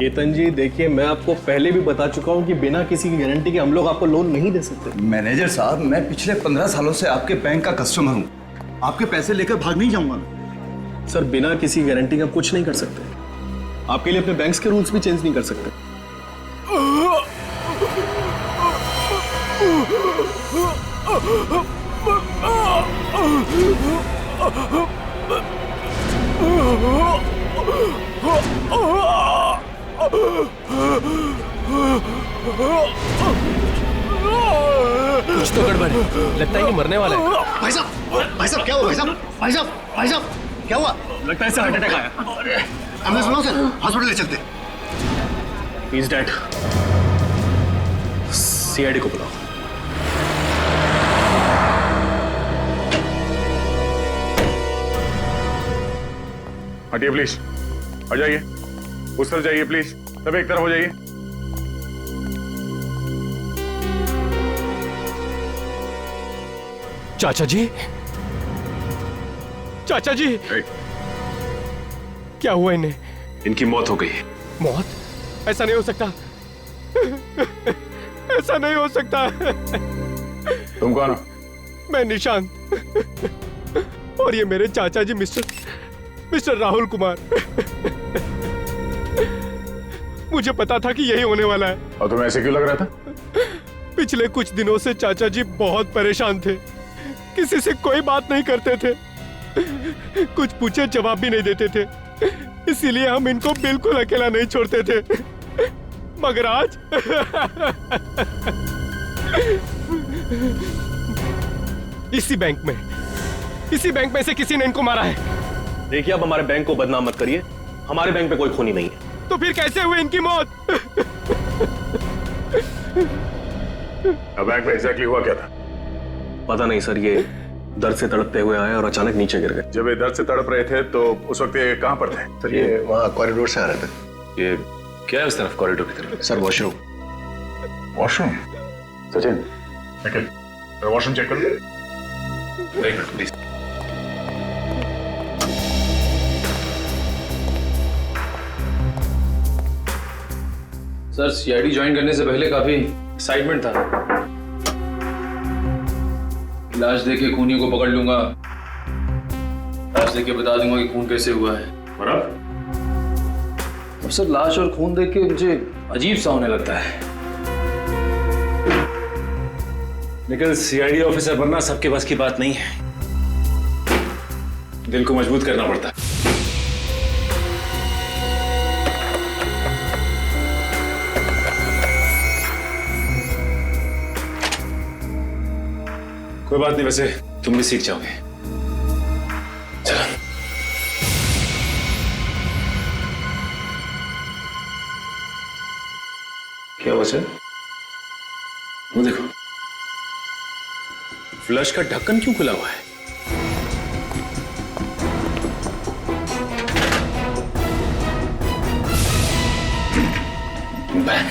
केतन जी देखिए, मैं आपको पहले भी बता चुका हूँ कि बिना किसी की गारंटी के हम लोग आपको लोन नहीं दे सकते। मैनेजर साहब, मैं पिछले 15 सालों से आपके बैंक का कस्टमर हूँ। आपके पैसे लेकर भाग नहीं जाऊंगा मैं। सर बिना किसी गारंटी का कुछ नहीं कर सकते। आपके लिए अपने बैंक्स के रूल्स भी चेंज नहीं कर सकते। कुछ तो गड़बड़ है, लगता है कि मरने वाला है। भाई साहब क्या हुआ? भाई साहब क्या हुआ? लगता है इसे हार्ट अटैक आया। हमने सुना सर, हॉस्पिटल ले चलते। He is dead. सीआईडी को बुलाओ। हटिए प्लीज, आ जाइए, उस तरफ जाइए प्लीज, सब एक तरफ हो जाइए। चाचा जी, चाचा जी, क्या हुआ इन्हें? इनकी मौत हो गई। मौत? ऐसा नहीं हो सकता, ऐसा नहीं हो सकता। तुम कौन हो? मैं निशांत, और ये मेरे चाचा जी मिस्टर राहुल कुमार। मुझे पता था कि यही होने वाला है। और तुम्हें ऐसे क्यों लग रहा था? पिछले कुछ दिनों से चाचा जी बहुत परेशान थे, किसी से कोई बात नहीं करते थे, कुछ पूछे जवाब भी नहीं देते थे, इसीलिए हम इनको बिल्कुल अकेला नहीं छोड़ते थे। मगर आज इसी बैंक में से किसी ने इनको मारा है। देखिए, अब हमारे बैंक को बदनाम मत करिए, हमारे बैंक में कोई खूनी नहीं है। तो फिर कैसे हुई इनकी मौत? अब बैंक में एग्जैक्टली हुआ क्या था? पता नहीं सर, ये दर्द से तड़पते हुए आए और अचानक नीचे गिर गए। जब ये दर्द से तड़प रहे थे तो उस वक्त ये कहां पर थे? सर ये वहाँ कॉरिडोर से आ रहे थे। ये क्या है उस तरफ, कॉरिडोर की तरफ? Sir washroom. Washroom? Sachin, washroom check करो। एक minute please. Sir CID join करने से पहले काफी एक्साइटमेंट था। लाश देखे खूनी को पकड़ लूंगा, लाश देख के बता दूंगा कि खून कैसे हुआ है। और अब सर लाश और खून देख के मुझे अजीब सा होने लगता है। लेकिन सीआईडी ऑफिसर बनना सबके बस की बात नहीं है, दिल को मजबूत करना पड़ता है। कोई बात नहीं, वैसे तुम भी सीख जाओगे। चलो। क्या हुआ सर? वो देखो, फ्लश का ढक्कन क्यों खुला हुआ है? बैग।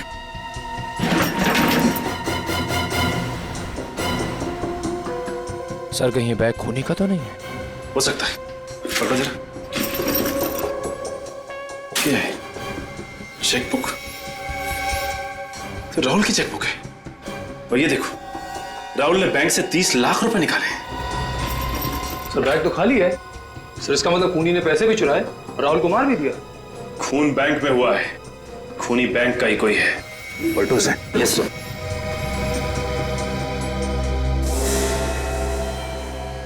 सर कहीं ये बैग खूनी का तो नहीं है? हो सकता है, पकड़ो जरा। क्या है? चेकबुक? तो राहुल की चेकबुक है। और ये देखो, राहुल ने बैंक से 30 लाख रुपए निकाले। सर बैग तो खाली है। सर इसका मतलब खूनी ने पैसे भी चुराए और राहुल को मार भी दिया। खून बैंक में हुआ है, खूनी बैंक का ही कोई है। पलटू से। Yes sir.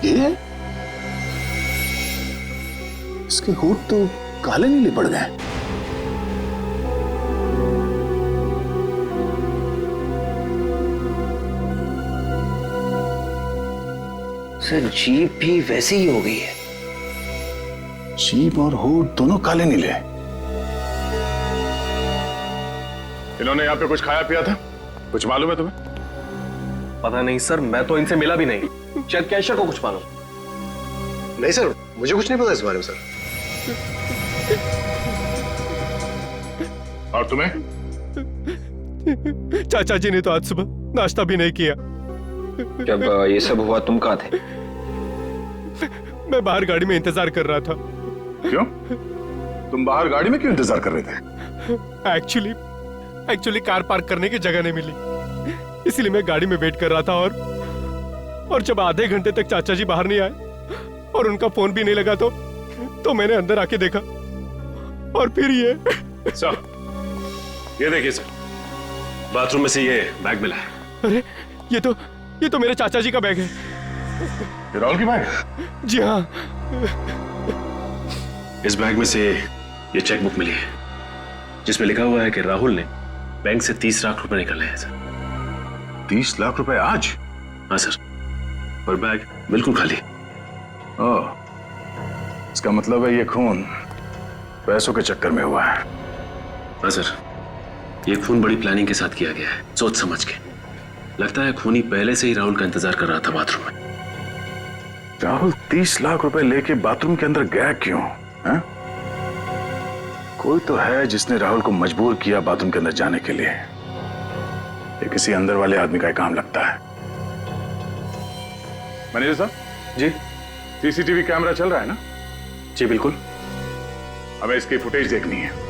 ये इसके होठ तो काले नीले पड़ गए। सर जीभ भी वैसी ही हो गई है। जीभ और होठ दोनों काले नीले। इन्होंने यहाँ पे कुछ खाया पिया था? कुछ मालूम है तुम्हें? पता नहीं सर, मैं तो इनसे मिला भी नहीं, शायद कैशियर को कुछ मालूम। नहीं सर, मुझे कुछ नहीं पता इस बारे में सर। और तुम्हें? चाचा जी ने तो आज सुबह नाश्ता भी नहीं किया। जब ये सब हुआ तुम कहाँ थे? मैं बाहर गाड़ी में इंतजार कर रहा था। क्यों? तुम बाहर गाड़ी में क्यों इंतजार कर रहे थे? एक्चुअली कार पार्क करने की जगह नहीं मिली, इसलिए मैं गाड़ी में वेट कर रहा था। और जब आधे घंटे तक चाचा जी बाहर नहीं आए और उनका फोन भी नहीं लगा तो मैंने अंदर आके देखा और फिर ये सर, ये देखिए सर, बाथरूम में से ये बैग मिला है। अरे ये तो मेरे चाचा जी का बैग है। ये राहुल की बैग? जी हाँ। इस बैग में से ये चेकबुक मिली है जिसमें लिखा हुआ है कि राहुल ने बैंक से 30 लाख रुपए निकाले हैं सर। 30 लाख रुपए आज? हाँ सर, और बैग बिल्कुल खाली। ओह, इसका मतलब है ये खून पैसों के चक्कर में हुआ है। हाँ सर, ये खून बड़ी प्लानिंग के साथ किया गया है, सोच समझ के। लगता है खूनी पहले से ही राहुल का इंतजार कर रहा था बाथरूम में। राहुल 30 लाख रुपए लेके बाथरूम के अंदर गया क्यों है? कोई तो है जिसने राहुल को मजबूर किया बाथरूम के अंदर जाने के लिए। ये किसी अंदर वाले आदमी का काम लगता है। मैनेजर साहब जी? सीसीटीवी कैमरा चल रहा है ना? जी बिल्कुल। हमें इसकी फुटेज देखनी है।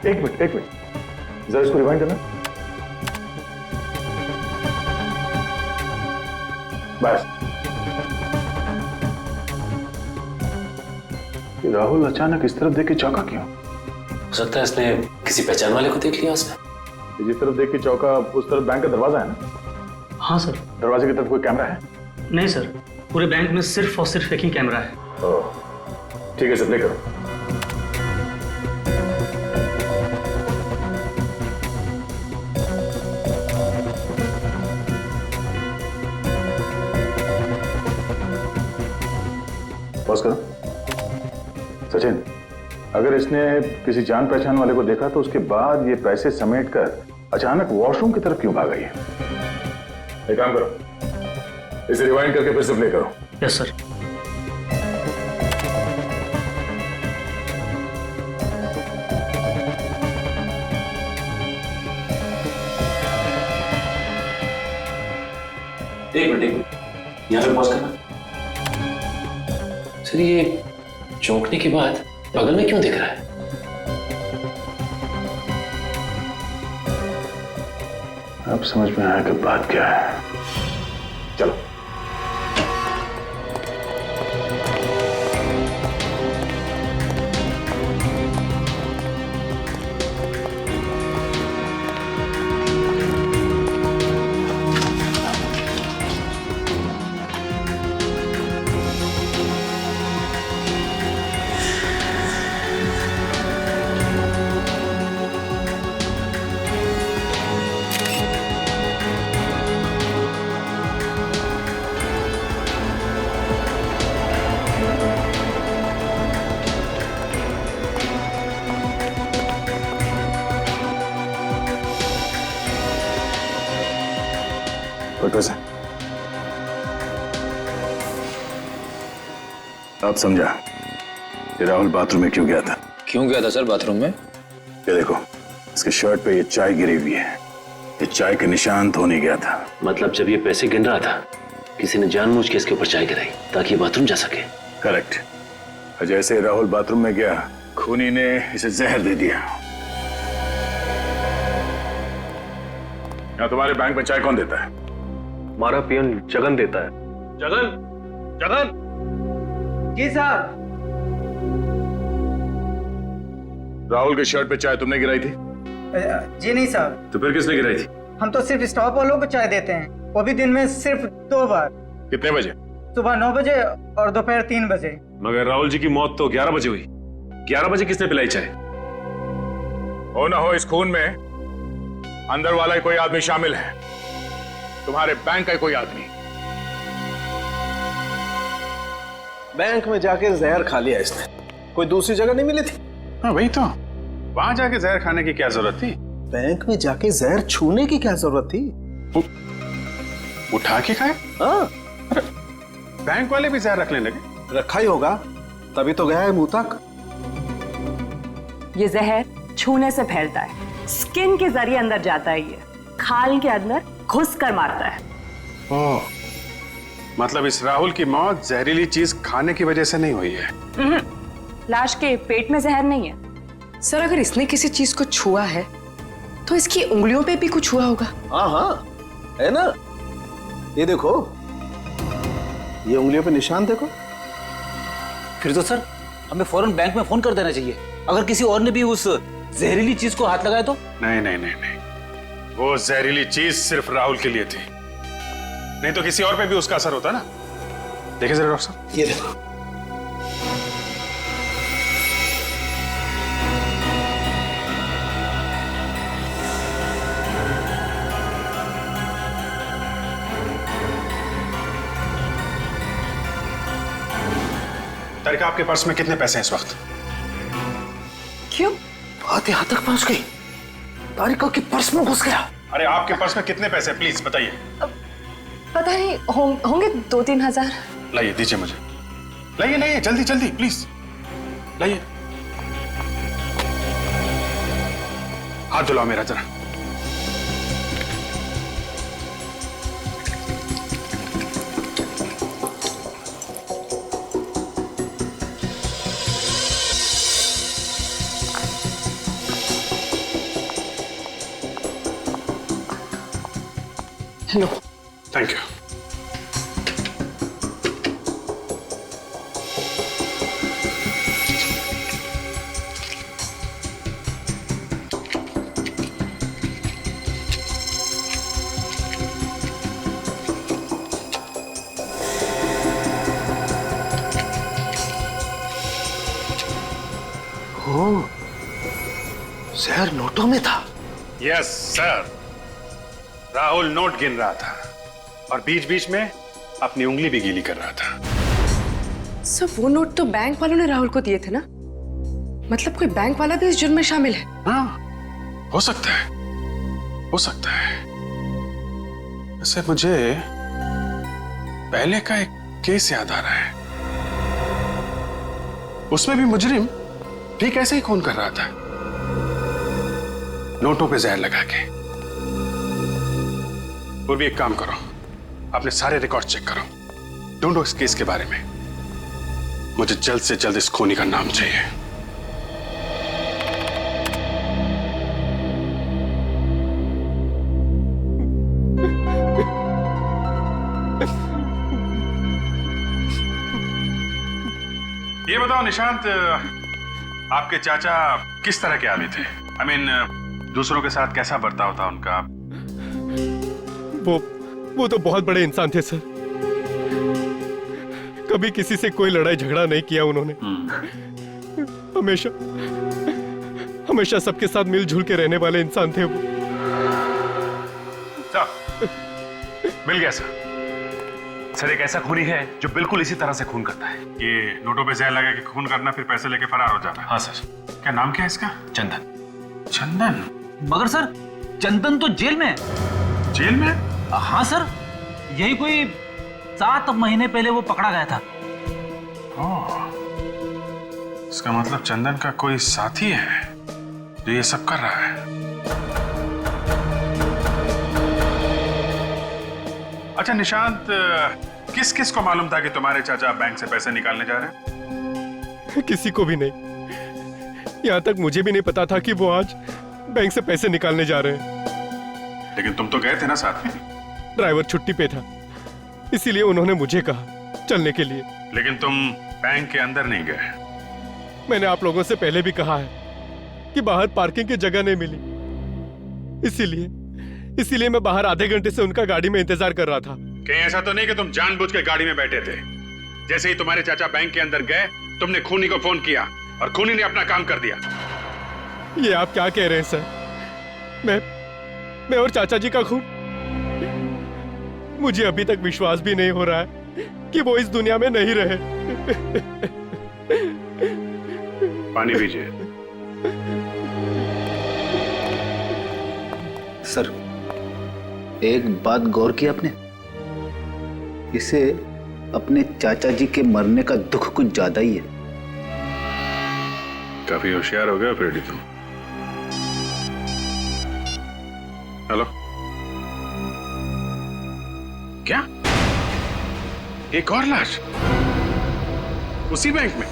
एक मिनट जरा इसको रिवाइंड करना। बस। राहुल अचानक इस तरफ देख के चौंका क्यों? हो सकता है इसने किसी पहचान वाले को देख लिया उसने। जिस तरफ देख के चौंका उस तरफ बैंक का दरवाजा है ना? हाँ सर। दरवाजे की तरफ कोई कैमरा है? नहीं सर, पूरे बैंक में सिर्फ और सिर्फ एक ही कैमरा है। ओह, ठीक है, प्ले करो। पॉज करो। सचिन, अगर इसने किसी जान पहचान वाले को देखा तो उसके बाद ये पैसे समेटकर अचानक वॉशरूम की तरफ क्यों भाग गई है? एक काम करो, इसे रिवाइंड करके फिर से प्ले करो। Yes sir. एक मिनट, यहाँ पे पॉज करना। सर, ये चौंकने के बाद बगल में क्यों दिख रहा है? अब समझ में आया कि बात क्या है। चलो। अब समझा कि राहुल बाथरूम में क्यों गया था। क्यों गया था सर बाथरूम में? ये देखो, इसके शर्ट पे ये चाय गिरी हुई है। ये चाय के निशान तो नहीं गया था। मतलब जब ये पैसे गिन रहा था किसी ने जानबूझ के इसके ऊपर चाय गिराई ताकि ये बाथरूम जा सके। करेक्ट। जैसे राहुल बाथरूम में गया, खूनी ने इसे जहर दे दिया। यहाँ तुम्हारे बैंक में चाय कौन देता है? हमारा पियन जगन देता है। जगन, जगन। जी साहब। राहुल के शर्ट पे चाय तुमने गिराई थी? जी नहीं साहब। तो फिर किसने गिराई थी? हम तो सिर्फ स्टॉप वालों को चाय देते हैं, वो भी दिन में सिर्फ 2 बार। कितने बजे? सुबह 9 बजे और दोपहर 3 बजे। मगर राहुल जी की मौत तो 11 बजे हुई। 11 बजे किसने पिलाई चाय? हो ना हो इस खून में अंदर वाला ही कोई आदमी शामिल है, तुम्हारे बैंक का ही कोई आदमी। बैंक में जाके जहर खा लिया इसने, कोई दूसरी जगह नहीं मिली थी? हाँ वही तो, वहां जाके जहर खाने की क्या जरूरत थी? बैंक में जाके जहर छूने की क्या जरूरत थी? उठा के खाए? हाँ, बैंक वाले भी जहर रखने लगे। रखा ही होगा, तभी तो गया है मुंह तक। ये जहर छूने से फैलता है, स्किन के जरिए अंदर जाता है, ये खाल के अंदर घुस कर मारता है। ओह, मतलब इस राहुल की मौत जहरीली चीज खाने की वजह से नहीं हुई है? लाश के पेट में जहर नहीं है। सर, अगर इसने किसी चीज को छुआ है तो इसकी उंगलियों पे भी कुछ हुआ होगा। हाँ हाँ, है ना, ये देखो, ये उंगलियों पे निशान देखो। फिर तो सर हमें फौरन बैंक में फोन कर देना चाहिए, अगर किसी और ने भी उस जहरीली चीज को हाथ लगाया तो। नहीं नहीं नहीं नहीं, वो जहरीली चीज सिर्फ राहुल के लिए थी, नहीं तो किसी और पे भी उसका असर होता ना। देखिए जरा डॉक्टर साहब, ये देखो। तारिका, आपके पर्स में कितने पैसे हैं इस वक्त? क्यों? बात यहाँ तक पहुंच गई, तारिका के पर्स में घुस गया। अरे आपके पर्स में कितने पैसे, प्लीज बताइए। पता नहीं, होंगे 2-3 हजार। लाइए, दीजिए मुझे, लाइए लाइए, जल्दी जल्दी प्लीज लाइए। हाथ धुलाओ मेरा जरा। लो। Thank you. जहर नोटों में था। यस सर, राहुल नोट गिन रहा था और बीच बीच में अपनी उंगली भी गीली कर रहा था। सर, वो नोट तो बैंक वालों ने राहुल को दिए थे ना? मतलब कोई बैंक वाला भी इस जुर्म में शामिल है? हाँ, हो सकता है, हो सकता है। वैसे मुझे पहले का एक केस याद आ रहा है, उसमें भी मुजरिम ठीक ऐसे ही खून कर रहा था, नोटों पे जहर लगा के। और भी एक काम करो, अपने सारे रिकॉर्ड चेक करो, ढूंढो इस केस के बारे में। मुझे जल्द से जल्द इस खूनी का नाम चाहिए। ये बताओ निशांत, आपके चाचा किस तरह के आदमी थे? I mean, दूसरों के साथ कैसा बर्ताव था उनका? वो तो बहुत बड़े इंसान थे सर, कभी किसी से कोई लड़ाई झगड़ा नहीं किया उन्होंने। हमेशा हमेशा सबके साथ मिलजुल के रहने वाले इंसान थे वो। मिल गया सर। सर, एक ऐसा खूनी है जो बिल्कुल इसी तरह से खून करता है। ये नोटों पे जहर लगा के खून करना, फिर पैसे लेके फरार हो जाना। हाँ सर। क्या नाम क्या है इसका? चंदन। चंदन? मगर सर, चंदन तो जेल में है। जेल में? हाँ सर, यही कोई 7 महीने पहले वो पकड़ा गया था। इसका मतलब चंदन का कोई साथी है जो ये सब कर रहा है। अच्छा निशांत, किस किस को मालूम था कि तुम्हारे चाचा बैंक से पैसे निकालने जा रहे हैं? किसी को भी नहीं, यहाँ तक मुझे भी नहीं पता था कि वो आज बैंक से पैसे निकालने जा रहे हैं। लेकिन तुम तो गए थे ना साथ में? ड्राइवर छुट्टी पे था, इसीलिए उन्होंने मुझे कहा चलने के लिए। लेकिन तुम बैंक के अंदर नहीं गए? मैंने आप लोगों से पहले भी कहा है कि बाहर पार्किंग की जगह नहीं मिली, इसीलिए मैं बाहर आधे घंटे से उनका गाड़ी में इंतजार कर रहा था। कहीं ऐसा तो नहीं कि तुम जानबूझ के गाड़ी में बैठे थे? जैसे ही तुम्हारे चाचा बैंक के अंदर गए, तुमने खूनी को फोन किया और खूनी ने अपना काम कर दिया। ये आप क्या कह रहे हैं सर? मैं और चाचा जी का खून? मुझे अभी तक विश्वास भी नहीं हो रहा है कि वो इस दुनिया में नहीं रहे। पानी पीजिए। सर, एक बात गौर की आपने? इसे अपने चाचा जी के मरने का दुख कुछ ज्यादा ही है। काफी होशियार हो गया फ्रेडी तुम। हेलो, क्या एक और लाश उसी बैंक में?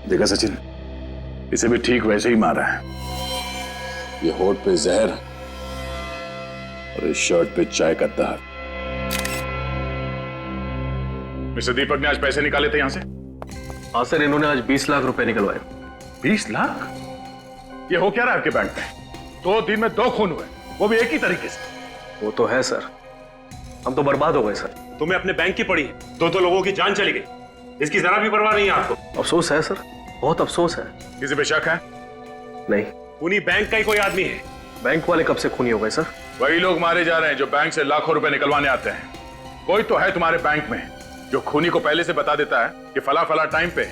देखा सचिन, इसे भी ठीक वैसे ही मारा है। ये होठ पे जहर और इस शर्ट पे चाय का दहर। मिस्टर दीपक ने आज पैसे निकाले थे यहां से? हाँ सर, इन्होंने आज 20 लाख रुपए निकलवाए। 20 लाख? ये हो क्या रहा है आपके बैंक में? 2 दिन में 2 खून हुए, वो भी एक ही तरीके से। वो तो है सर, हम तो बर्बाद हो गए सर। तुम्हें अपने बैंक की पड़ी, 2 लोगों की जान चली गई, इसकी जरा भी परवाह नहीं है आपको? अफसोस है सर, बहुत अफसोस है। किसी पे शक है? नहीं। खूनी बैंक का ही कोई आदमी है। बैंक वाले कब से खूनी हो गए सर? वही लोग मारे जा रहे हैं जो बैंक से लाखों रुपए निकलवाने आते हैं। कोई तो है तुम्हारे बैंक में जो खूनी को पहले से बता देता है कि फला फला टाइम पे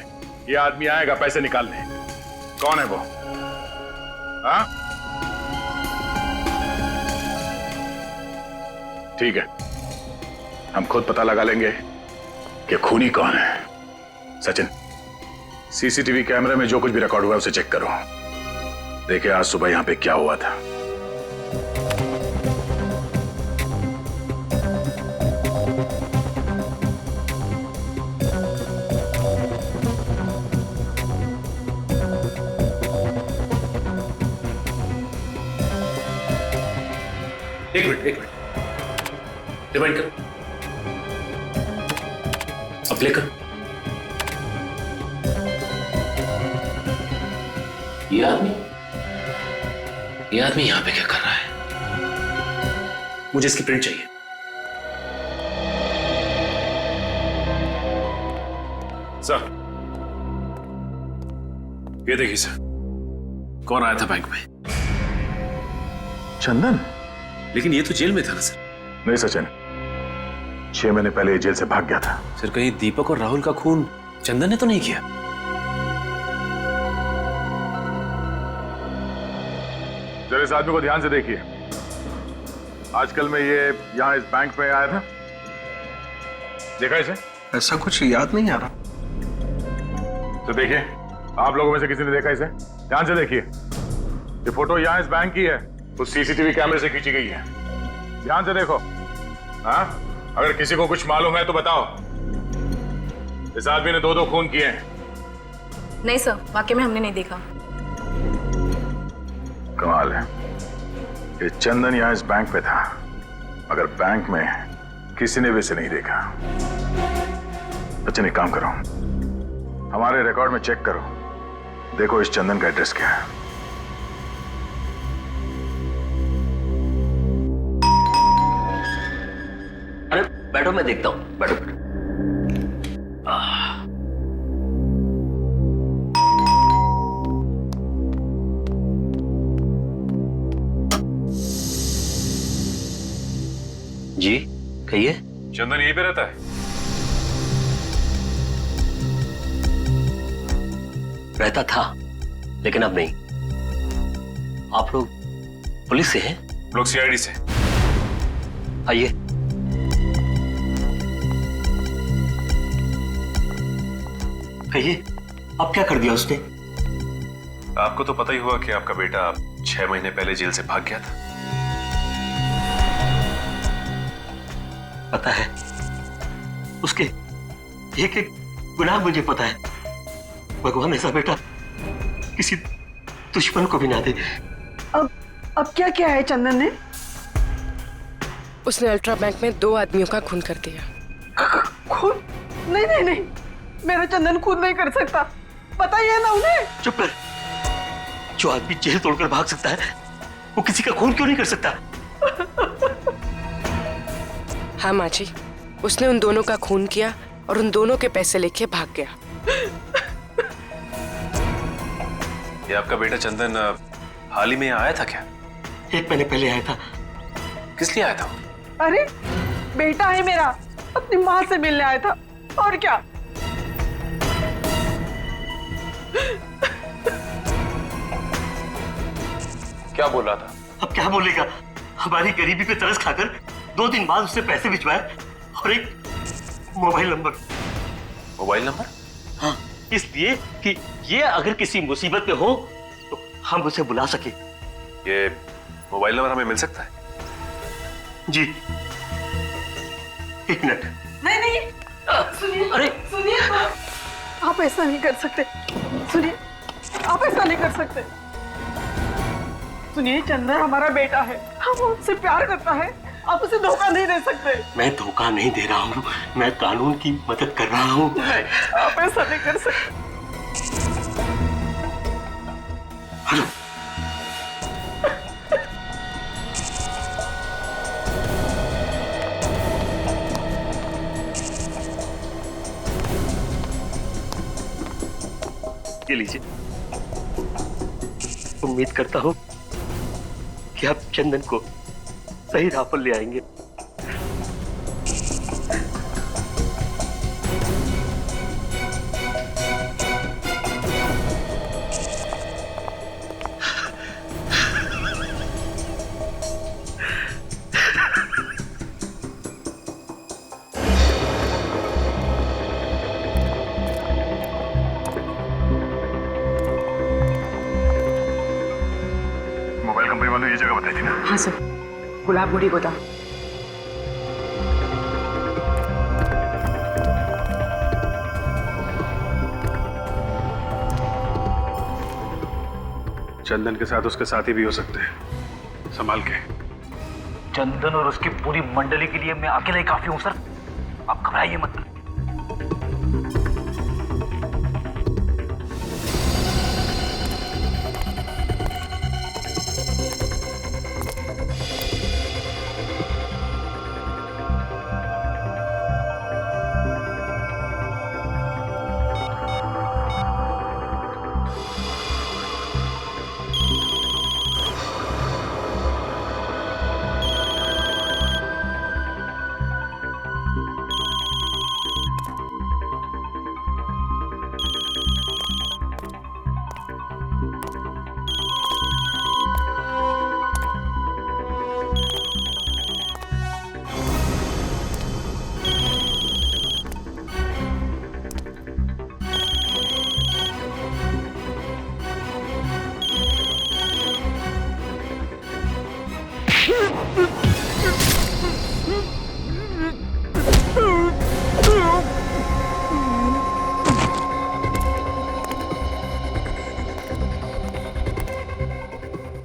ये आदमी आएगा पैसे निकालने। कौन है वो? हाँ, ठीक है, हम खुद पता लगा लेंगे कि खूनी कौन है। सचिन, सीसीटीवी कैमरे में जो कुछ भी रिकॉर्ड हुआ है उसे चेक करो। देखिए आज सुबह यहां पे क्या हुआ था। एक मिनट, रिवाइंड कर, अब प्ले कर। ये आदमी यहां पे क्या कर रहा है? मुझे इसकी प्रिंट चाहिए। सर, ये देखिए सर, कौन आया था बैंक में? चंदन? लेकिन ये तो जेल में था ना सर। नहीं सचिन, 6 महीने पहले ये जेल से भाग गया था। सर, कहीं दीपक और राहुल का खून चंदन ने तो नहीं किया? जरा इस आदमी को ध्यान से देखिए। आजकल में ये यहां इस बैंक में आया था, देखा इसे? ऐसा कुछ याद नहीं आ रहा। तो देखिए, आप लोगों में से किसी ने देखा इसे? ध्यान से देखिए। ये फोटो यहां इस बैंक की है, उस सीसीटीवी कैमरे से खींची गई है। ध्यान से देखो। हाँ, अगर किसी को कुछ मालूम है तो बताओ। इस आदमी ने 2 खून किए हैं। नहीं सर, वाकई में हमने नहीं देखा। कमाल है, ये चंदन यहां इस बैंक पे था, मगर बैंक में किसी ने भी इसे नहीं देखा। अच्छा, एक काम करो, हमारे रिकॉर्ड में चेक करो, देखो इस चंदन का एड्रेस क्या है। अरे बैठो, मैं देखता हूं। बैठो बैठो। जी कहिए। चंदन यहीं पे रहता है? रहता था, लेकिन अब नहीं। आप लोग पुलिस से हैं? लोग सीआईडी से। आइए। कहिए, अब क्या कर दिया उसने? आपको तो पता ही हुआ कि आपका बेटा 6 महीने पहले जेल से भाग गया था। पता है, उसके एक एक गुनाह मुझे पता है। भगवान ऐसा बेटा किसी दुश्मन को भी ना दे। अब क्या किया है चंदन ने? उसने अल्ट्रा बैंक में 2 आदमियों का खून कर दिया। खून? नहीं नहीं नहीं, मेरा चंदन खून नहीं कर सकता, पता ही है ना उन्हें। चुप कर। जो आदमी जेल तोड़कर भाग सकता है वो किसी का खून क्यों नहीं कर सकता? हाँ माँ जी, उसने उन दोनों का खून किया और उन दोनों के पैसे लेके भाग गया। ये आपका बेटा चंदन हाल ही में यहाँ आया था क्या? 1 महीने पहले आया था। किस लिए आया था? अरे बेटा है मेरा, अपनी माँ से मिलने आया था और क्या। क्या बोल रहा था? अब क्या बोलेगा? हमारी गरीबी पे तरस खाकर 2 दिन बाद उसने पैसे भिजवाए और एक मोबाइल नंबर। Mobile number? हाँ, इसलिए कि ये अगर किसी मुसीबत में हो तो हम उसे बुला सके। ये मोबाइल नंबर हमें मिल सकता है? जी, 1 मिनट। नहीं सुनिए, अरे सुनिए, आप ऐसा नहीं कर सकते। सुनिए, आप ऐसा नहीं कर सकते। सुनिए, चंदन हमारा बेटा है, हम उससे प्यार करता है, आप उसे धोखा नहीं दे सकते। मैं धोखा नहीं दे रहा हूँ, मैं कानून की मदद कर रहा हूँ। नहीं, आप ऐसा नहीं कर सकते। हेलो, ये लीजिए। उम्मीद करता हूँ कि आप चंदन को सही राह पर ले आएंगे। मोबाइल कंपनी वालों ये जगह बताई थी ना? हाँ सर, गुलाबगुड़ी गोदाम। चंदन के साथ उसके साथी भी हो सकते हैं, संभाल के। चंदन और उसकी पूरी मंडली के लिए मैं अकेला ही काफी हूं सर, आप घबराइए मत।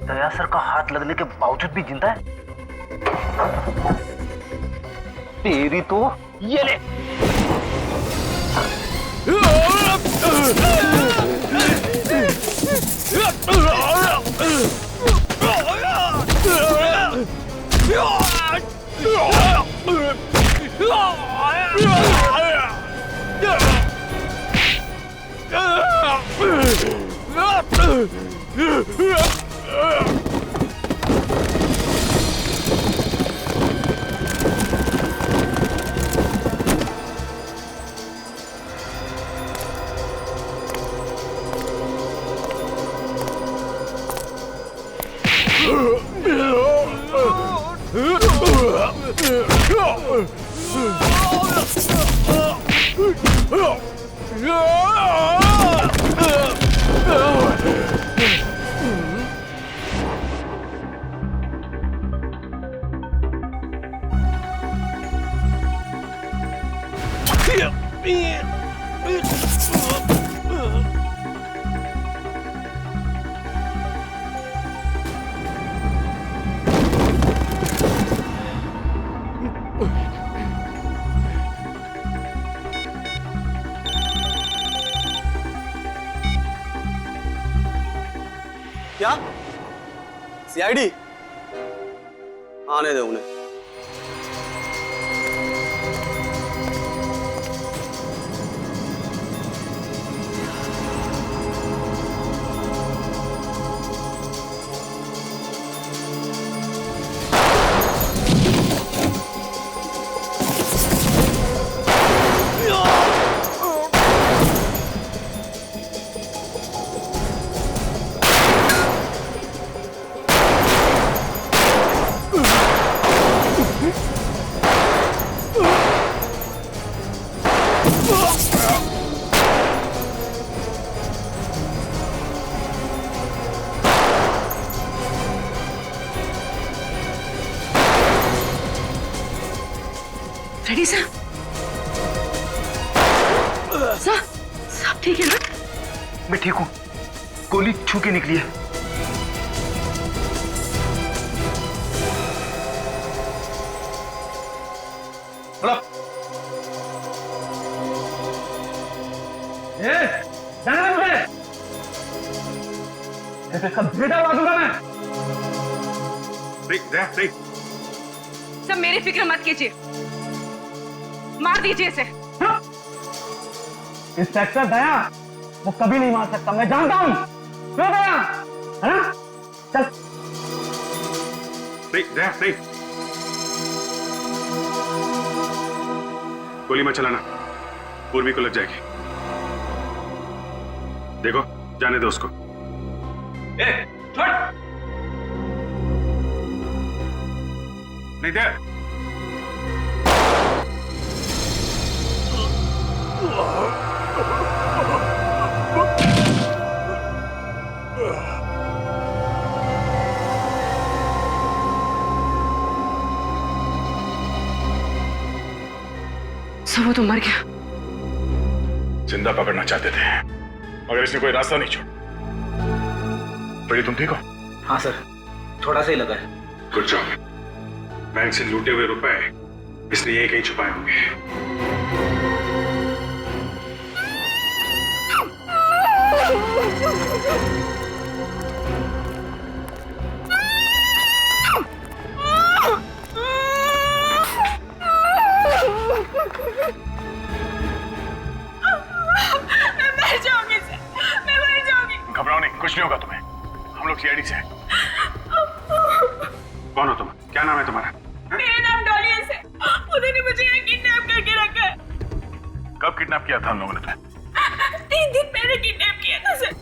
दया सर का हाथ लगने के बावजूद भी जिंदा है? तेरी तो ये ले। सीआईडी आने दे उन्हें। रेडी साहब? साहब ठीक है ना? मैं ठीक हूँ, गोली छू के निकली है। जाने दे मुझे, ऐसे सब बेटा बाजूगा मैं। नहीं। सब मेरी फिक्र मत कीजिए, मार दीजिए इसे। इंस्पेक्टर दया वो कभी नहीं मार सकता, मैं जानता हूँ। क्यों दया, है ना? चल। नहीं। गोली मत चलाना, पूर्वी को लग जाएगी। देखो, जाने दो उसको। छोड़। नहीं दे। सब वो तो मर गया। जिंदा पकड़ना चाहते थे, मगर इसने कोई रास्ता नहीं छोड़ा। बड़ी तुम ठीक हो? हाँ सर, थोड़ा सा ही लगा है। Good job. बैंक से लूटे हुए रुपए इसने यही कहीं छुपाए होंगे। घबराओ नहीं, कुछ नहीं होगा तुम्हें। हम लोग सीआईडी से हैं। कौन हो तुम? क्या नाम है तुम्हारा? मेरा नाम डॉली है सर। उन्होंने मुझे यहाँ किडनैप करके रखा है। कब किडनैप किया था हम लोगों ने तुम्हें? 3 दिन पहले किडनैप किया था सर,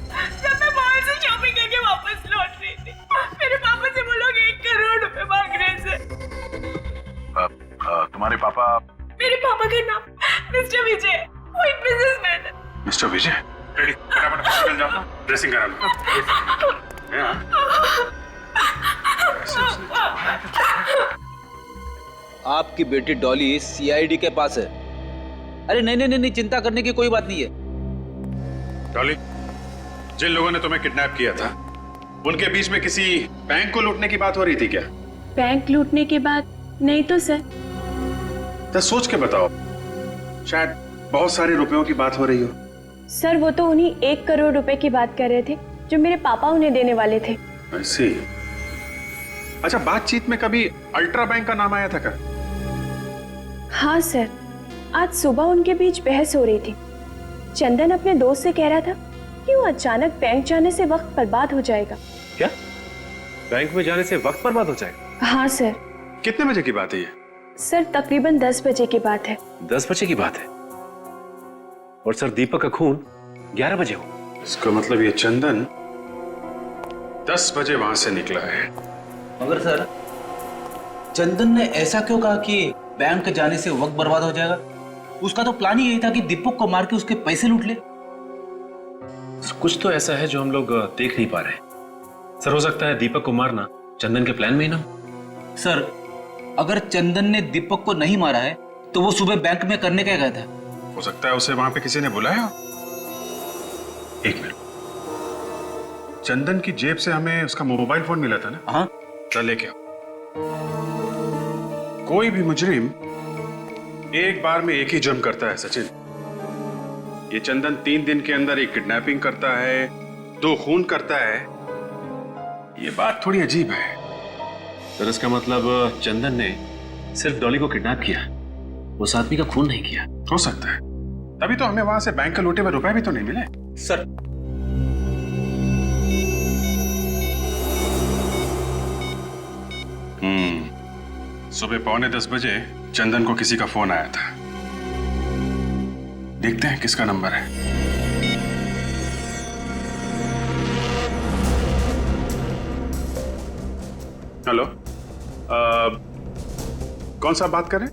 जब मैं मॉल से शॉपिंग करके वापस लौट रही थी। मेरे पापा से वो लोग 1 करोड़ रुपए मांग रहे हैं सर। तुम्हारे पापा? मेरे पापा का नाम मिस्टर विजय, वो एक बिजनेसमैन है। मिस्टर विजय? रेडी, फटाफट हॉस्पिटल जाओ, ड्रेसिंग करा लो। आपकी बेटी डॉली सीआईडी के पास है। अरे नहीं, चिंता करने की कोई बात नहीं है। डॉली, जिन लोगों ने तुम्हें किडनैप किया था, उनके बीच में किसी बैंक को लूटने की बात हो रही थी क्या? बैंक लूटने के बाद नहीं तो सर। तो सोच के बताओ, शायद बहुत सारे रुपयों की बात हो रही हो। सर वो तो उन्हीं 1 करोड़ रुपए की बात कर रहे थे जो मेरे पापा उन्हें देने वाले थे। ऐसी। अच्छा, बातचीत में कभी अल्ट्रा बैंक का नाम आया था क्या? हाँ सर, आज सुबह उनके बीच बहस हो रही थी। चंदन अपने दोस्त से कह रहा था कि वो अचानक बैंक जाने से वक्त बर्बाद हो जाएगा। क्या? बैंक में जाने से वक्त बर्बाद हो जाएगा? हाँ सर। कितने बजे की बात है ये? सर तकरीबन 10 बजे की बात है। 10 बजे की बात है? और सर दीपक का खून 11 बजे हो। इसका मतलब ये चंदन 10 बजे वहां से निकला है। मगर सर, चंदन ने ऐसा क्यों कहा कि बैंक जाने से वक्त बर्बाद हो जाएगा? उसका तो प्लान ही यही था कि दीपक को मार के उसके पैसे लूट ले। कुछ तो ऐसा है जो हम लोग देख नहीं पा रहे। सर हो सकता है दीपक को मारना चंदन के प्लान में ही ना। सर, अगर चंदन ने दीपक को नहीं मारा है तो वो सुबह बैंक में करने क्या गया था? हो सकता है उसे वहां पे किसी ने बुलाया। एक मिनट, चंदन की जेब से हमें उसका मोबाइल फोन मिला था ना? हाँ। चल लेके आओ। कोई भी मुजरिम एक बार में एक ही जुर्म करता है सचिन। ये चंदन 3 दिन के अंदर एक किडनैपिंग करता है, 2 खून करता है, ये बात थोड़ी अजीब है। सर इसका मतलब चंदन ने सिर्फ डॉली को किडनैप किया, उस आदमी का खून नहीं किया। हो सकता है, तभी तो हमें वहां से बैंक के लूटे हुए रुपए भी तो नहीं मिले। सर सुबह 9:45 बजे चंदन को किसी का फोन आया था। देखते हैं किसका नंबर है। हेलो, कौन सा बात करें?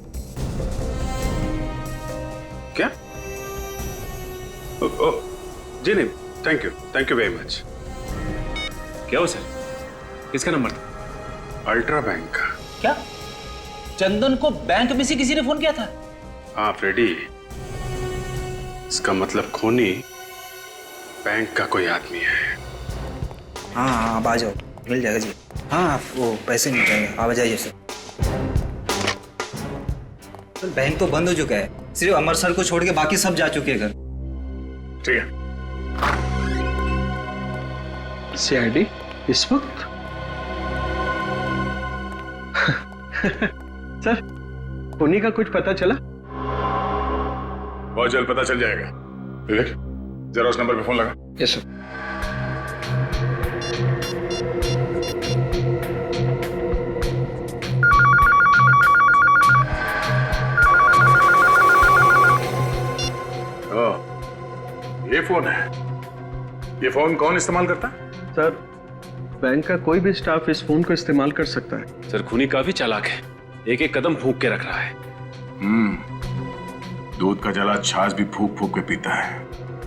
क्या? जी नहीं, थैंक यू वेरी मच। क्या हो सर, किसका नंबर था? अल्ट्रा बैंक का। क्या चंदन को बैंक में से किसी ने फोन किया था? हाँ फ्रेडी, इसका मतलब खूनी बैंक का कोई आदमी है। हाँ हाँ, आप आ जाओ, मिल जाएगा जी। हाँ, वो पैसे मिल जाएंगे, आप आ जाइए सर। सर बैंक तो बंद हो चुका है, सिर्फ अमर सर को छोड़ के बाकी सब जा चुके हैं घर। ठीक है। सीआईडी इस वक्त? सर, खूनी का कुछ पता चला? बहुत जल्द पता चल जाएगा। विवेक, जरा उस नंबर पे फोन लगा। Yes sir. ये फोन है। ये फोन कौन इस्तेमाल करता है? सर, बैंक का कोई भी स्टाफ इस फोन को इस्तेमाल कर सकता है। सर खूनी काफी चालाक है, एक एक कदम फूंक के रख रहा है। दूध का जला छाछ भी फूक फूक के पीता है।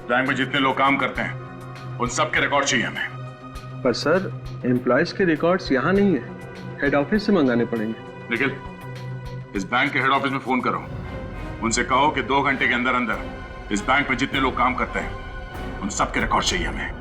बैंक में जितने लोग काम करते हैं उन सब के रिकॉर्ड चाहिए हमें। पर सर, एम्प्लॉयज के रिकॉर्ड्स यहाँ नहीं है, हेड ऑफिस से मंगाने पड़ेंगे। निखिल, इस बैंक के हेड ऑफिस में फोन करो, उनसे कहो कि 2 घंटे के अंदर अंदर इस बैंक में जितने लोग काम करते हैं उन सब के रिकॉर्ड चाहिए हमें।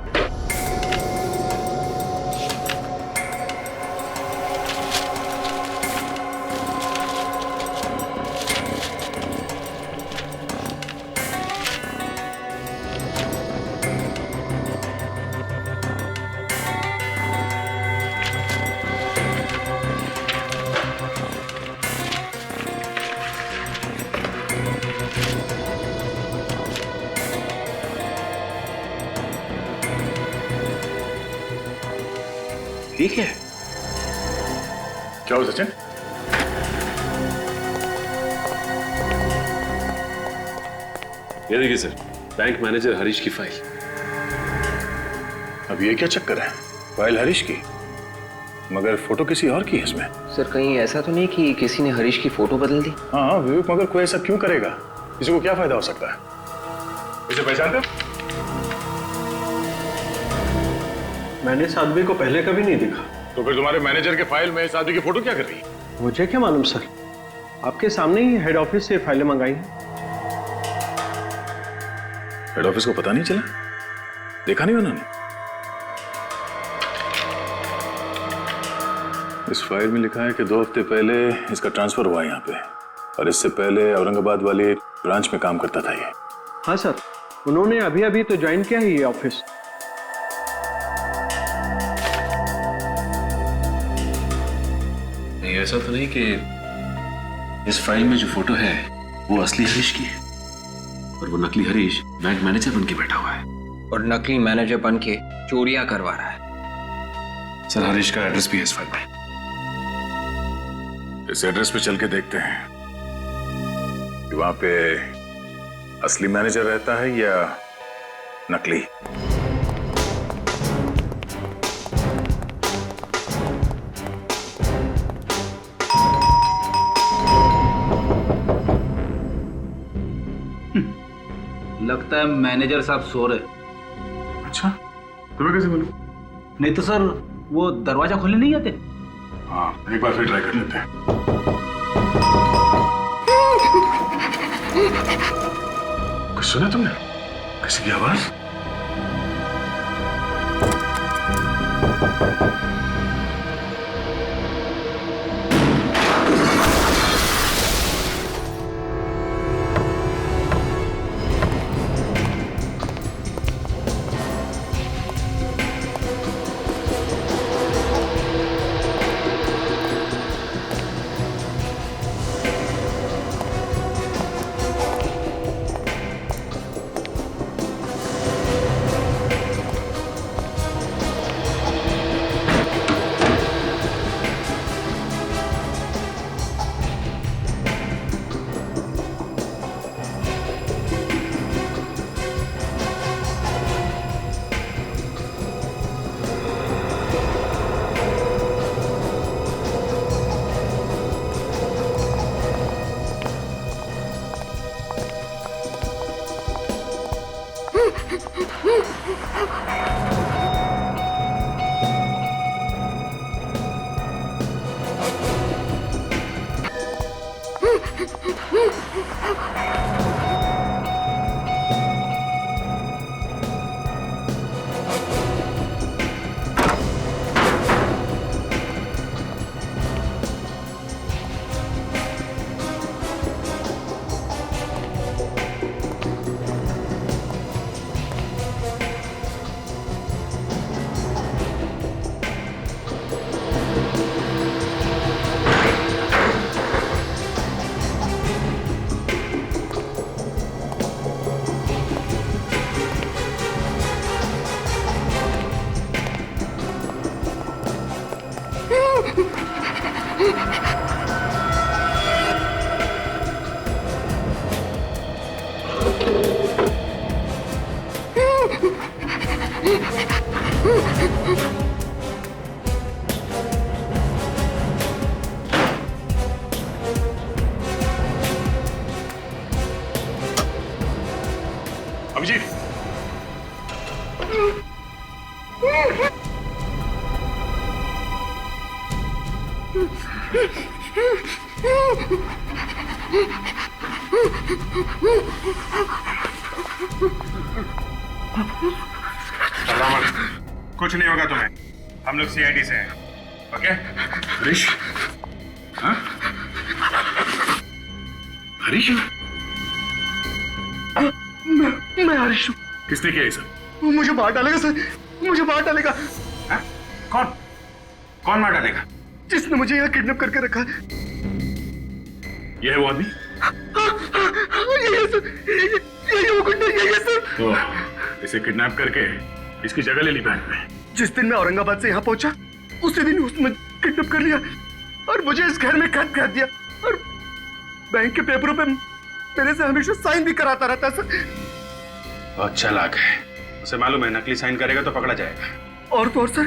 ठीक है। क्या हो सचिन? ये देखिए सर, बैंक मैनेजर हरीश की फाइल। अब ये क्या चक्कर है? फाइल हरीश की, मगर फोटो किसी और की है इसमें। सर कहीं ऐसा तो नहीं कि किसी ने हरीश की फोटो बदल दी? हाँ विवेक, मगर कोई ऐसा क्यों करेगा? किसी को क्या फायदा हो सकता है? इसे पहचानते हो? मैंने इस आदमी को पहले कभी नहीं देखा। तो फिर तुम्हारे मैनेजर के फाइल में इस आदमी की फोटो क्या कर रही है? मुझे क्या मालूम सर, आपके सामने ही हेड ऑफिस से फाइलें मंगाई हैं। हेड ऑफिस को पता नहीं चला? देखा नहीं उन्होंने? इस फाइल में लिखा है कि 2 हफ्ते पहले इसका ट्रांसफर हुआ यहाँ पे, और इससे पहले औरंगाबाद वाली ब्रांच में काम करता था ये। हाँ सर, उन्होंने अभी अभी तो ज्वाइन किया ही ये ऑफिस। नहीं, ऐसा तो नहीं कि इस फाइल में जो फोटो है वो असली हरीश की है और वो नकली हरीश बैंक मैनेजर बन के बैठा हुआ है और नकली मैनेजर बन के चोरियां करवा रहा है। सर हरीश का एड्रेस भी है इस फाइल में। इस एड्रेस पे चल के देखते हैं कि वहां पे असली मैनेजर रहता है या नकली। लगता है मैनेजर साहब सो रहे। अच्छा, तुम्हें कैसे मालूम? नहीं तो सर वो दरवाजा खोलने नहीं आते? हाँ, एक बार फिर ट्राई कर लेते हैं। कुछ सुना तुमने? किसी की आवाज? अभिजीत, कुछ नहीं होगा तुम्हें, हम लोग सीआईडी से हैं, ओके? हरीश? हाँ? हरीश? मैं हरीश हूँ। किसने किया ये सब? मुझे मार डालेगा सर, मुझे मार डालेगा। हाँ? कौन? कौन मार डालेगा? जिसने मुझे यहाँ किडनैप करके रखा है। ये है वो आदमी? यही है सर, यही वो गुंडा, यही है सर। तो इसे किडनैप करके इसकी जगह ले ली बैंक में। जिस दिन मैं औरंगाबाद से यहाँ पहुंचा, उसी दिन उसने किडनैप कर लिया और मुझे इस घर में कैद कर दिया और बैंक के पेपरों पे मेरे से हमेशा साइन भी कराता रहता है सर। बहुत चालाक है, उसे मालूम है नकली साइन करेगा तो पकड़ा जाएगा। और तो और सर,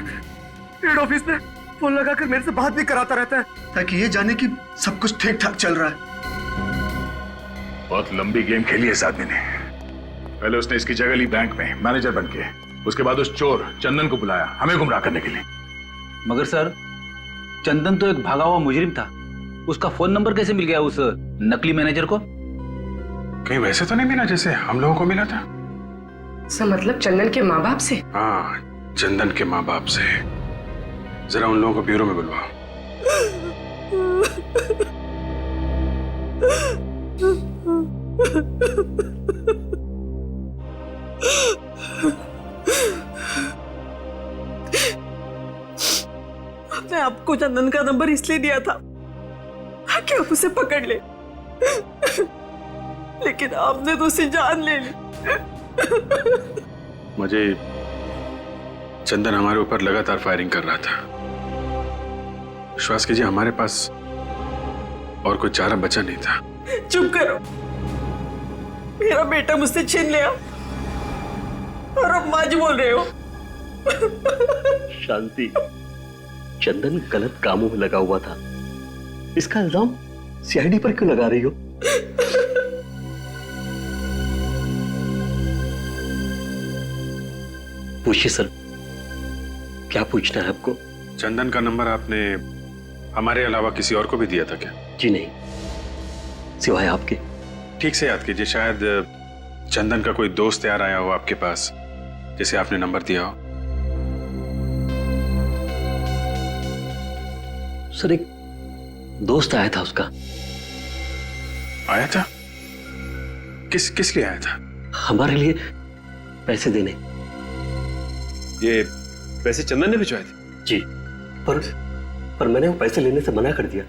हेड ऑफिस में फोन लगाकर मेरे से बात भी कराता रहता है ताकि ये जाने कि सब कुछ ठीक ठाक चल रहा है। बहुत लंबी गेम खेली है इस आदमी ने। पहले उसने इसकी जगह ली बैंक में मैनेजर बनके, उसके बाद उस चोर चंदन को बुलाया हमें गुमराह करने के लिए। मगर सर, चंदन तो एक भागा हुआ मुजरिम था, उसका फोन नंबर कैसे मिल गया उस नकली मैनेजर को? कहीं वैसे तो नहीं मिला जैसे हम लोगों को मिला था? सर मतलब चंदन के माँ बाप से? हाँ, चंदन के माँ बाप से। जरा उन लोगों को ब्यूरो में बुलवाओ। मैंने आपको चंदन का नंबर इसलिए दिया था ताकि आप उसे पकड़ ले, लेकिन आपने तो उसे जान ले ली। मुझे चंदन हमारे ऊपर लगातार फायरिंग कर रहा था। विश्वास कीजिए हमारे पास और कोई चारा बचा नहीं था। चुप करो, मेरा बेटा मुझसे छीन लिया और अब माज बोल रहे हो। शांति, चंदन गलत कामों में लगा हुआ था, इसका इल्जाम सीआईडी पर क्यों लगा रही हो? पूछिए सर, क्या पूछना है आपको? चंदन का नंबर आपने हमारे अलावा किसी और को भी दिया था क्या? जी नहीं, सिवाय आपके। ठीक से याद कीजिए, शायद चंदन का कोई दोस्त यार आया हो आपके पास जिसे आपने नंबर दिया हो। सर एक दोस्त आया था उसका। आया था? किस लिए आया था? हमारे लिए पैसे देने। ये पैसे चंदन ने भिजवाए थे? जी, पर मैंने वो पैसे लेने से मना कर दिया।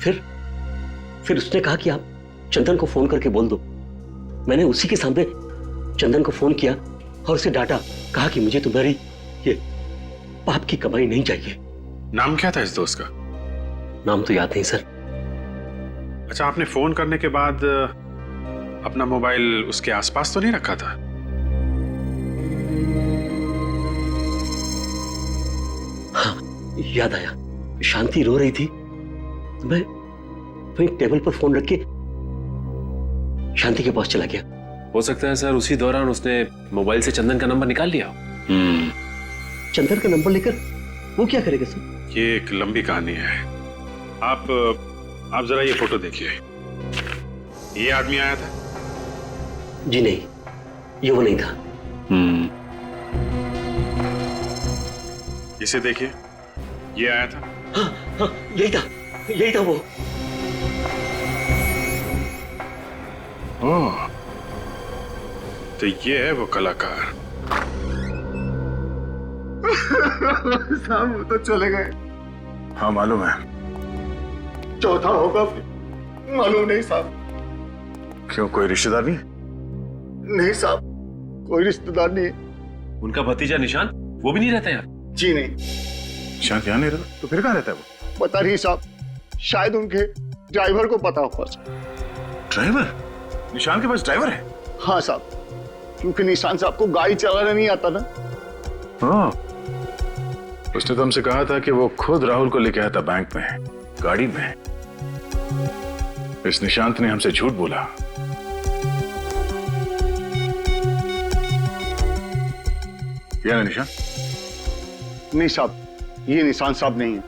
फिर उसने कहा कि आप चंदन को फोन करके बोल दो। मैंने उसी के सामने चंदन को फोन किया और उसे डांटा, कहा कि मुझे तुम्हारी ये पाप की कमाई नहीं चाहिए। नाम क्या था इस दोस्त का? नाम तो याद नहीं सर। अच्छा, आपने फोन करने के बाद अपना मोबाइल उसके आसपास तो नहीं रखा था? हाँ, याद आया। शांति रो रही थी, मैं टेबल पर फोन रख के शांति के पास चला गया। हो सकता है सर उसी दौरान उसने मोबाइल से चंदन का नंबर निकाल लिया हो। चंदन का नंबर लेकर वो क्या करेगा सर? ये एक लंबी कहानी है, आप जरा ये फोटो देखिए। ये आदमी आया था? जी नहीं, ये वो नहीं था। इसे देखिए, ये आया था? हाँ, यही था वो। ओह, तो ये है वो कलाकार। साहब वो तो चले गए। हाँ मालूम है। चौथा होगा मालूम नहीं साहब। क्यों, कोई रिश्तेदार नहीं? नहीं साहब, कोई रिश्तेदार नहीं। उनका भतीजा निशांत, वो भी नहीं रहता यार? जी नहीं। निशांत यहाँ नहीं रहता? तो फिर कहाँ रहता है वो? पता नहीं साहब, शायद उनके ड्राइवर को पता होगा। ड्राइवर? निशांत के पास ड्राइवर है? हाँ साहब, क्योंकि निशांत साहब को गाड़ी चलाना नहीं आता ना। हाँ, उसने तो हमसे कहा था कि वो खुद राहुल को लेके आया था बैंक में, गाड़ी में। इस निशांत ने हमसे झूठ बोला। क्या है निशांत? नहीं साहब, ये निशांत साहब नहीं है।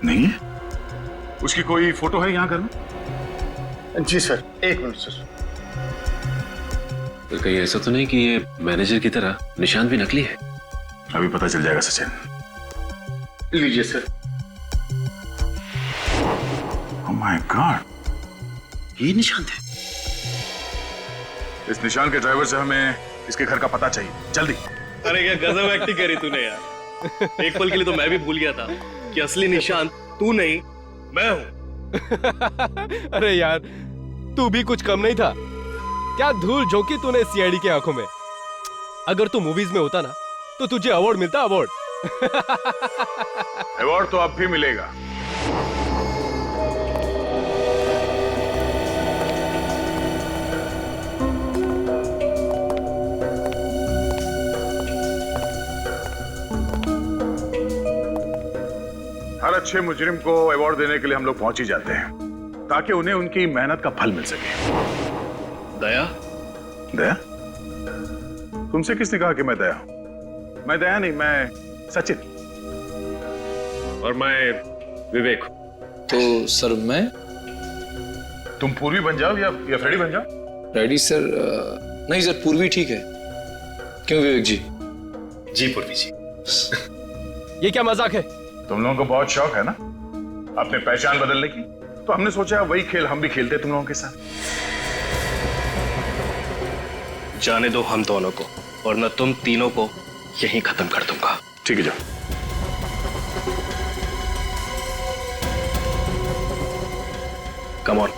नहीं है? उसकी कोई फोटो है यहाँ घर में? जी सर, एक मिनट सर। तो कहीं ऐसा तो नहीं कि ये मैनेजर की तरह निशांत भी नकली है? अभी पता चल जाएगा सचिन। लीजिए सर। ओह माय गॉड, ये निशांत है। इस निशांत के ड्राइवर से हमें इसके घर का पता चाहिए, जल्दी। अरे क्या गजब एक्टिंग करी तूने यार। एक पल के लिए तो मैं भी भूल गया था कि असली निशांत तू नहीं मैं हूं। अरे यार, तू भी कुछ कम नहीं था। क्या धूल झोंकी तूने सीआईडी की आंखों में। अगर तू मूवीज में होता ना तो तुझे अवार्ड मिलता। अवार्ड अवार्ड तो अब भी मिलेगा। हर अच्छे मुजरिम को अवार्ड देने के लिए हम लोग पहुंच ही जाते हैं, ताकि उन्हें उनकी मेहनत का फल मिल सके। दया? दया? तुमसे किसने कहा कि मैं दया हूं? मैं दया नहीं, मैं सचिन। और मैं विवेक हूं। तो सर मैं? तुम पूर्वी बन जाओ या फ्रेडी बन जाओ। Ready sir? नहीं सर, पूर्वी ठीक है। क्यों विवेक जी? जी पूर्वी जी। ये क्या मजाक है? तुम लोगों को बहुत शौक है ना अपने पहचान बदलने की, तो हमने सोचा वही खेल हम भी खेलते तुम लोगों के साथ। जाने दो हम दोनों को, और मैं तुम तीनों को यहीं खत्म कर दूंगा। ठीक है, जाओ। Come on.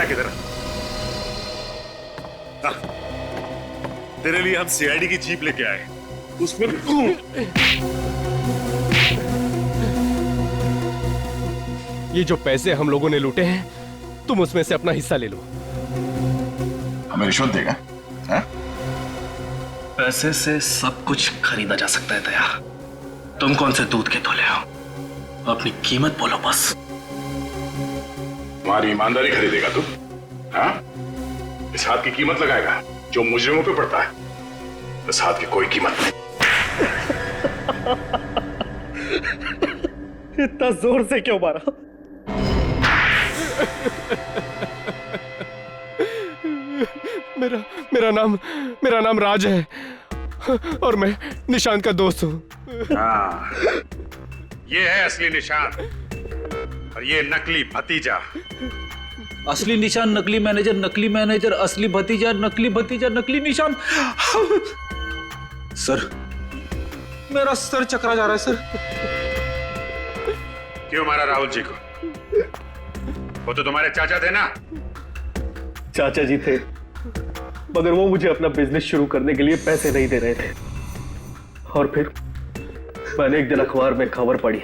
किधर? तेरे लिए हम सीआईडी की जीप लेके आए, उसमें ये जो पैसे हम लोगों ने लूटे हैं, तुम उसमें से अपना हिस्सा ले लो। हमें रिश्वत देगा? पैसे से सब कुछ खरीदा जा सकता है दया। तुम कौन से दूध के धुले हो? अपनी कीमत बोलो बस। हमारी ईमानदारी खरीदेगा तू? हाँ? इस हाथ की कीमत लगाएगा जो मुजरिमों पे पड़ता है? इस हाथ की कोई कीमत नहीं। इतना जोर से क्यों मारा? मेरा नाम राज है और मैं निशांत का दोस्त हूँ। हाँ, ये है असली निशांत और ये नकली भतीजा। असली निशान, नकली मैनेजर, असली भतीजा, नकली निशान। सर, मेरा सर चकरा जा रहा है सर। क्यों मारा राहुल जी को? वो तो तुम्हारे चाचा थे ना? चाचा जी थे, मगर वो मुझे अपना बिजनेस शुरू करने के लिए पैसे नहीं दे रहे थे। और मैंने एक दिन अखबार में खबर पढ़ी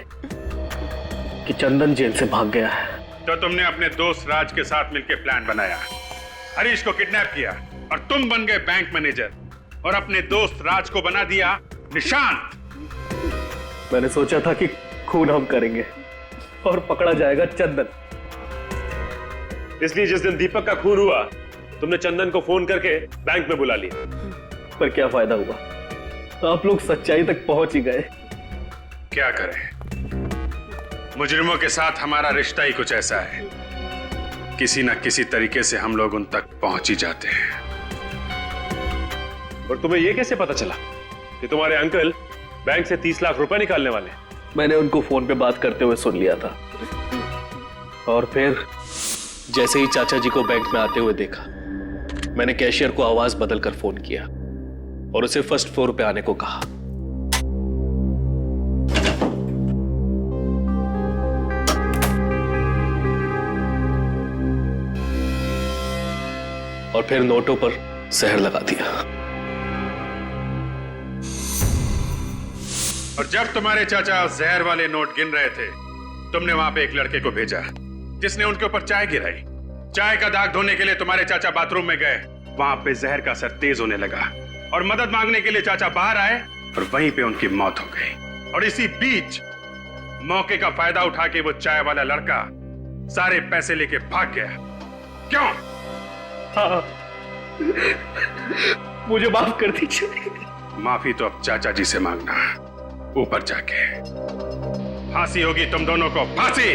कि चंदन जेल से भाग गया है। तो तुमने अपने दोस्त राज के साथ मिलकर प्लान बनाया, हरीश को किडनैप किया और तुम बन गए बैंक मैनेजर और अपने दोस्त राज को बना दिया निशांत। मैंने सोचा था कि खून हम करेंगे और पकड़ा जाएगा चंदन। इसलिए जिस दिन दीपक का खून हुआ तुमने चंदन को फोन करके बैंक में बुला लिया। पर क्या फायदा हुआ, आप लोग सच्चाई तक पहुंच ही गए। क्या करें, मुजरिमों के साथ हमारा रिश्ता ही कुछ ऐसा है, किसी ना किसी तरीके से हम लोग उन तक पहुंच ही जाते हैं। और तुम्हें यह कैसे पता चला कि तुम्हारे अंकल बैंक से 30 लाख रुपए निकालने वाले? मैंने उनको फोन पे बात करते हुए सुन लिया था और फिर जैसे ही चाचा जी को बैंक में आते हुए देखा, मैंने कैशियर को आवाज बदलकर फोन किया और उसे फर्स्ट फ्लोर पे आने को कहा। और फिर नोटों पर जहर लगा दिया। और जब तुम्हारे चाचा जहर वाले नोट गिन रहे थे, तुमने वहां पे एक लड़के को भेजा जिसने उनके ऊपर चाय गिराई। चाय का दाग धोने के लिए तुम्हारे चाचा बाथरूम में गए, वहां पे जहर का असर तेज होने लगा और मदद मांगने के लिए चाचा बाहर आए और वहीं पे उनकी मौत हो गई। और इसी बीच मौके का फायदा उठा के वो चाय वाला लड़का सारे पैसे लेके भाग गया। क्यों? हाँ, मुझे माफ कर दीजिए। माफी तो अब चाचा जी से मांगना, ऊपर जाके। फांसी होगी तुम दोनों को, फांसी।